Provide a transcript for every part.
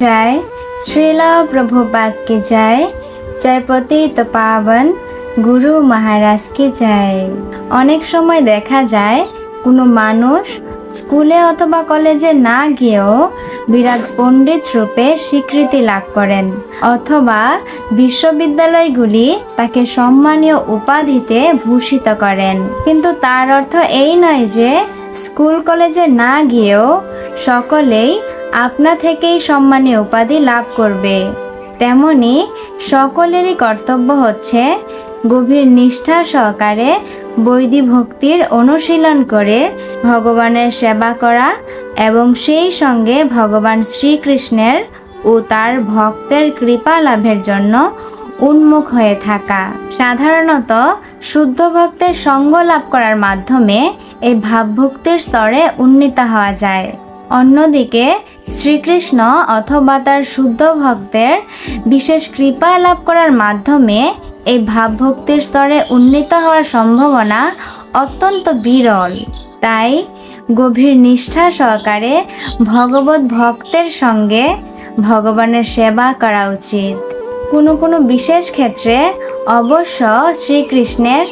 जय श्रीला प्रभुपाद की जय। जय पतित पावन गुरु महाराज की जय। अनेक समय देखा जाए कोनो मानुष स्कूले अथवा कलेजे ना गिয়েও বিরাট পণ্ডিত রূপে স্বীকৃতি লাভ করেন অথবা বিশ্ববিদ্যালয়গুলি তাকে সম্মানীয় উপাধিতে ভূষিত করেন। কিন্তু তার অর্থ এই নয় যে স্কুল কলেজে না গিয়েও সকলেই আপনা থেকেই সম্মানীয় উপাধি লাভ করবে। তেমনি সকলেরই কর্তব্য হচ্ছে গভীর নিষ্ঠা সহকারে বৈদি ভক্তির অনুশীলন করে ভগবানের সেবা করা এবং সেই সঙ্গে ভগবান শ্রীকৃষ্ণের ও তার ভক্তের কৃপা লাভের জন্য উন্মুখ হয়ে থাকা। সাধারণত শুদ্ধ ভক্তের সঙ্গ লাভ করার মাধ্যমে এই ভাবভক্তির স্তরে উন্নীত হওয়া যায়। অন্যদিকে শ্রীকৃষ্ণ অথবা তার শুদ্ধ ভক্তের বিশেষ কৃপা লাভ করার মাধ্যমে এই ভাবভক্তির স্তরে উন্নীত হওয়ার সম্ভাবনা অত্যন্ত বিরল। তাই গভীর নিষ্ঠা সহকারে ভগবত ভক্তের সঙ্গে ভগবানের সেবা করা উচিত। কোনো কোনো বিশেষ ক্ষেত্রে অবশ্য শ্রীকৃষ্ণের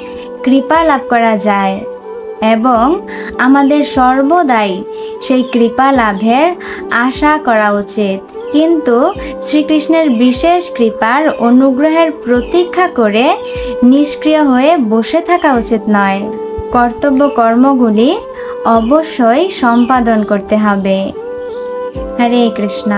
কৃপা লাভ করা যায় এবং আমাদের সর্বদাই সেই কৃপা লাভের আশা করা উচিত। কিন্তু শ্রীকৃষ্ণের বিশেষ কৃপার অনুগ্রহের প্রতীক্ষা করে নিষ্ক্রিয় হয়ে বসে থাকা উচিত নয়। কর্তব্য কর্মগুলি অবশ্যই সম্পাদন করতে হবে। হরে কৃষ্ণ।